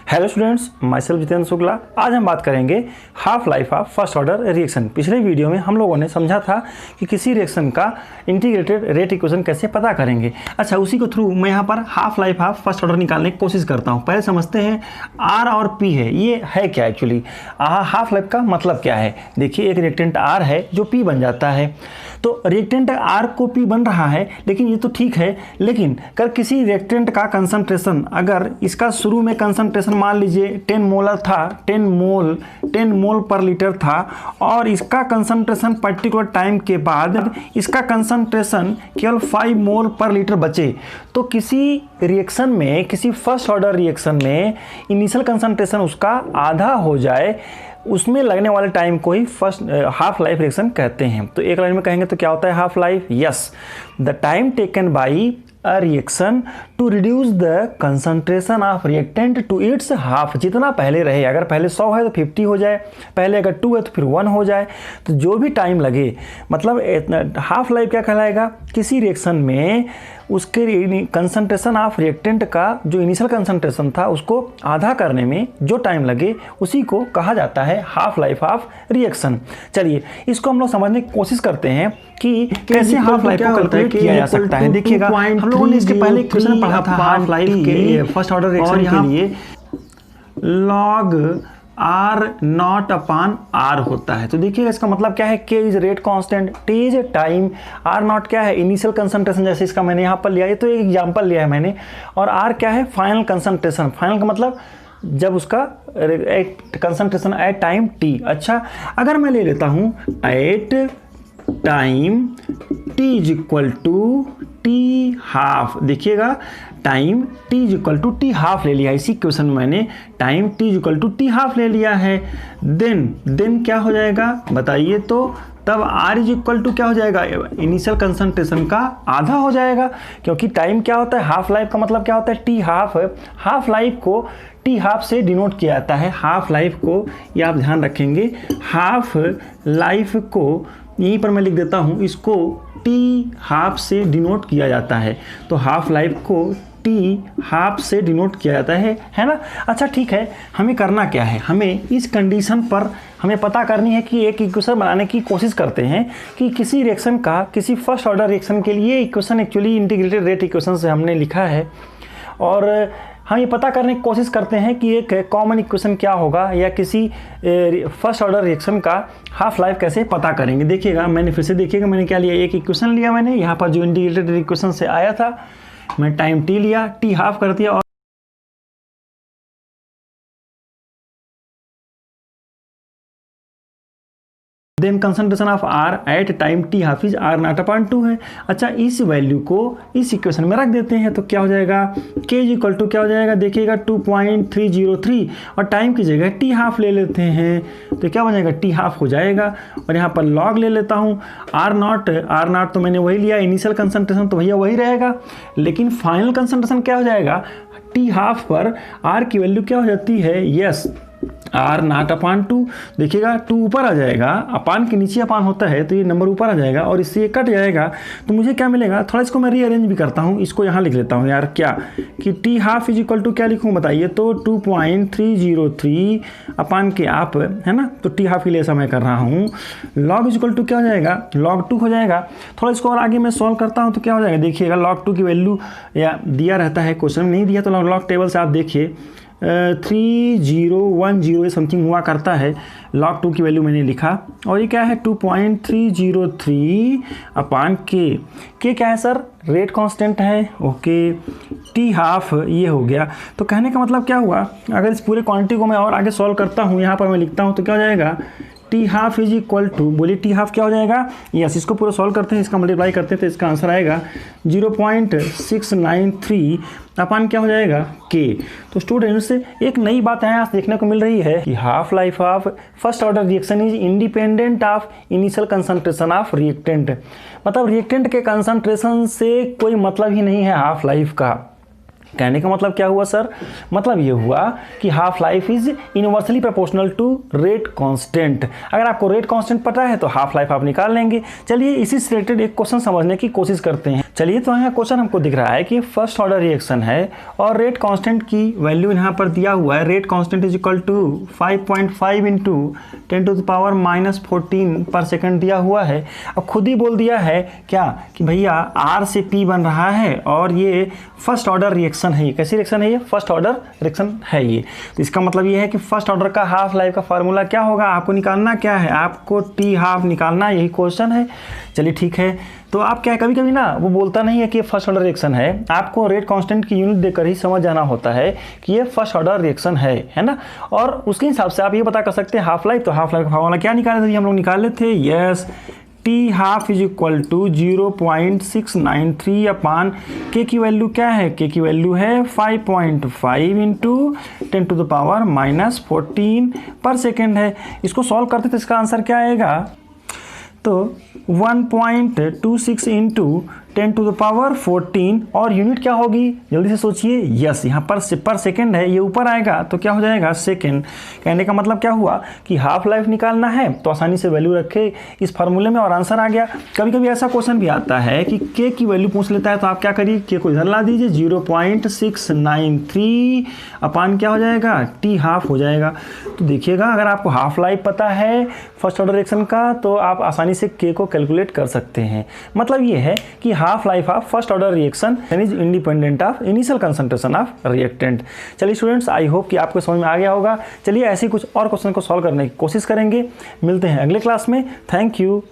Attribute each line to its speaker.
Speaker 1: Hello students, my self Jitendra Shukla. आज हम बात करेंगे half life of first order reaction. पिछले वीडियो में हम लोगों ने समझा था कि किसी रिएक्शन का इंटीग्रेटेड रेट इक्वेशन कैसे पता करेंगे। अच्छा, उसी को थ्रू मैं यहाँ पर half life of first order निकालने की कोशिश करता हूँ। पहले समझते हैं आर और पी है, ये है क्या एक्चुअली, हाफ लाइफ का मतलब क्या है। देखिए, एक रिएक्टेंट आर है जो पी बन जाता है, तो रिएक्टेंट आर को पी बन रहा है, लेकिन ये तो ठीक है, लेकिन कर किसी रिएक्टेंट का कंसंट्रेशन, अगर इसका शुरू में कंसंट्रेशन मान लीजिए 10 मोलर था, 10 मोल पर लीटर था, और इसका कंसंट्रेशन पर्टिकुलर टाइम के बाद इसका कंसंट्रेशन केवल 5 मोल पर लीटर बचे, तो किसी रिएक्शन में, किसी फर्स्ट ऑर्डर रिएक्शन में इनिशियल कंसंट्रेशन उसका आधा हो जाए, उसमें लगने वाले टाइम को ही फर्स्ट हाफ लाइफ रिएक्शन कहते हैं। तो एक लाइन में कहेंगे तो क्या होता है half life? Yes, the time taken by a reaction to reduce the concentration of reactant to its half। जितना पहले रहे, अगर पहले 100 है तो 50 हो जाए, पहले अगर 2 है तो फिर 1 हो जाए, तो जो भी टाइम लगे, मतलब हाफ लाइफ क्या कहलाएगा? किसी रिएक्शन में उसके कंसंट्रेशन ऑफ रिएक्टेंट का जो इनिशियल कंसंट्रेशन था उसको आधा करने में जो टाइम लगे उसी को कहा जाता है हाफ लाइफ ऑफ रिएक्शन। चलिए इसको हम लोग समझने की कोशिश करते हैं कि कैसे हाफ लाइफ को कैलकुलेट किया जा सकता है। देखिएगा, हम लोगों ने इसके पहले क्वेश्चन पढ़ा था हाफ लाइफ के फर्स्ट ऑर्डर रिएक्शन के लिए log R not upon R होता है। तो देखिएगा इसका मतलब क्या है, K is rate constant, T is time, R not क्या है इनिशियल कंसंट्रेशन, जैसे इसका मैंने यहाँ पर लिया, ये तो एक एग्जांपल लिया है मैंने, और आर क्या है फाइनल कंसंट्रेशन। फाइनल का मतलब जब उसका कंसंट्रेशन एट टाइम टी। अच्छा, अगर मैं ले लेता हूँ at time T is equal to T half, देखिएगा time T is equal to T half ले लिया, इसी क्वेश्चन में मैंने time T is equal to T half ले लिया है। देन क्या हो जाएगा बताइए, तो तब आर इज इक्वल टू क्या हो जाएगा, इनिशियल कंसंट्रेशन का आधा हो जाएगा, क्योंकि टाइम क्या होता है, हाफ लाइफ का मतलब क्या होता है टी हाफ। हाफ लाइफ को टी हाफ से डिनोट किया जाता है। हाफ लाइफ को, ये आप ध्यान रखेंगे, हाफ लाइफ को यहीं पर मैं लिख देता हूँ, इसको टी हाफ से डिनोट किया जाता है। तो हाफ लाइफ को टी हाफ से डिनोट किया जाता है ना। अच्छा ठीक है, हमें करना क्या है, हमें इस कंडीशन पर हमें पता करनी है कि एक इक्वेशन बनाने की कोशिश करते हैं कि किसी रिएक्शन का, किसी फर्स्ट ऑर्डर रिएक्शन के लिए equation actually integrated rate equation से हमने लिखा है, और हम ये पता करने की कोशिश करते हैं कि एक कॉमन इक्वेशन क्या होगा, या किसी फर्स्ट ऑर्डर रिएक्शन का हाफ लाइफ कैसे पता करेंगे। देखिएगा, मैंने फिर से देखिएगा मैंने क्या लिया, एक इक्वेशन लिया मैंने, यहाँ पर जो इंटीग्रेटेड इक्वेशन से आया था, मैं टाइम टी लिया, टी हाफ कर दिया, और then concentration of R at time T half is R not upon 2 है। अच्छा, इस वैल्यू को इस इक्वेशन में रख देते हैं, तो क्या हो जाएगा, के इज इक्वल टू क्या हो जाएगा, देखिएगा 2.303, और टाइम की जगह टी हाफ ले लेते हैं, तो क्या हो जाएगा टी हाफ हो जाएगा, और यहाँ पर लॉग ले लेता हूँ आर नॉट तो मैंने वही लिया, इनिशियल कंसंट्रेशन तो भैया वही रहेगा, लेकिन फाइनल कंसंट्रेशन क्या हो जाएगा, टी हाफ पर आर की वैल्यू क्या हो जाती है, यस आर नॉट अपान 2। देखिएगा 2 ऊपर आ जाएगा, अपान के नीचे अपान होता है तो ये नंबर ऊपर आ जाएगा, और इससे ये कट जाएगा, तो मुझे क्या मिलेगा, थोड़ा इसको मैं रीअरेंज भी करता हूँ, इसको यहाँ लिख लेता हूँ यार, क्या कि T half is equal to क्या लिखूँ बताइए, तो 2.303 अपान के आप, है ना, तो टी हाफ के लिए ऐसा मैं कर रहा हूँ। लॉग इज इक्वल टू क्या हो जाएगा, log 2 हो जाएगा। थोड़ा इसको और आगे मैं सॉल्व करता हूँ तो क्या हो जाएगा, देखिएगा log 2 की वैल्यू या दिया रहता है, क्वेश्चन में नहीं दिया, तो लॉग टेबल से आप देखिए 3010 समथिंग हुआ करता है, log 2 की वैल्यू मैंने लिखा, और ये क्या है 2.303 अपान के क्या है सर, रेट कांस्टेंट है, ओके, टी हाफ ये हो गया। तो कहने का मतलब क्या हुआ, अगर इस पूरे क्वांटिटी को मैं और आगे सॉल्व करता हूँ, यहाँ पर मैं लिखता हूँ तो क्या हो जाएगा, T half is equal to, बोलिए टी हाफ क्या हो जाएगा, यस, इसको पूरा सॉल्व करते हैं, इसका मल्टीप्लाई करते हैं तो इसका आंसर आएगा 0.693 अपान क्या हो जाएगा के। तो स्टूडेंट्स, एक नई बात यहाँ देखने को मिल रही है कि half life of first order reaction is independent of initial concentration of reactant, मतलब रिएक्टेंट के कंसंट्रेशन से कोई मतलब ही नहीं है हाफ लाइफ का। कहने का मतलब क्या हुआ सर? मतलब ये हुआ कि half life is inversely proportional to rate constant. अगर आपको रेट कांस्टेंट पता है तो हाफ लाइफ आप निकाल लेंगे। चलिए इसी से रिलेटेड एक क्वेश्चन समझने की कोशिश करते हैं। चलिए तो यहाँ क्वेश्चन हमको दिख रहा है कि फर्स्ट ऑर्डर रिएक्शन है और रेट कांस्टेंट की वैल्यू यहाँ पर दिया हुआ है। Rate constant is equal to 5.5 into 10⁻⁻14 per second दिया हुआ है। अब खुद ही बोल दिया है क्या कि भैया आर से पी बन रहा है और ये फर्स्ट ऑर्डर रिएक्शन है। कैसी रिएक्शन है ये? फर्स्ट ऑर्डर रिएक्शन है ये। तो इसका मतलब ये है कि फर्स्ट ऑर्डर का हाफ लाइफ का फार्मूला क्या होगा? आपको निकालना क्या है? आपको टी हाफ निकालना, यही क्वेश्चन है। चलिए ठीक है। तो आप क्या, कभी कभी ना वो बोलता नहीं है कि ये फर्स्ट ऑर्डर रिएक्शन है, आपको रेट कांस्टेंट की यूनिट देकर ही समझ जाना होता है कि ये फर्स्ट ऑर्डर रिएक्शन है ना। और उसके हिसाब से आप ये पता कर सकते हैं हाफ लाइफ। तो हाफ लाइफ का फार्मूला क्या निकाले थे? हम लोग निकाले थे, yes, T half is equal to 0.693 upon K की वैल्यू क्या है? के की वैल्यू है 5.5 इंटू 10⁻⁻14 पर सेकेंड है। इसको सॉल्व करते तो इसका आंसर क्या आएगा? तो 1.26 इंटू 10⁻14 और यूनिट क्या होगी? जल्दी से सोचिए। यस, यहाँ पर सेकेंड है, ये ऊपर आएगा तो क्या हो जाएगा? सेकेंड। कहने का मतलब क्या हुआ कि हाफ लाइफ निकालना है तो आसानी से वैल्यू रखे इस फार्मूले में और आंसर आ गया। कभी कभी ऐसा क्वेश्चन भी आता है कि के की वैल्यू पूछ लेता है तो आप क्या करिए, के को इधर ला दीजिए, 0.693 अपान क्या हो जाएगा? टी हाफ हो जाएगा। तो देखिएगा अगर आपको हाफ लाइफ पता है फर्स्ट ऑर्डर रिएक्शन का तो आप आसानी से के को कैलकुलेट कर सकते हैं। मतलब ये है कि half life of first order reaction is independent of initial concentration of reactant. चलिए स्टूडेंट्स, आई होप कि आपको समझ में आ गया होगा। चलिए ऐसे कुछ और क्वेश्चन को सॉल्व करने की कोशिश करेंगे। मिलते हैं अगले क्लास में। Thank you.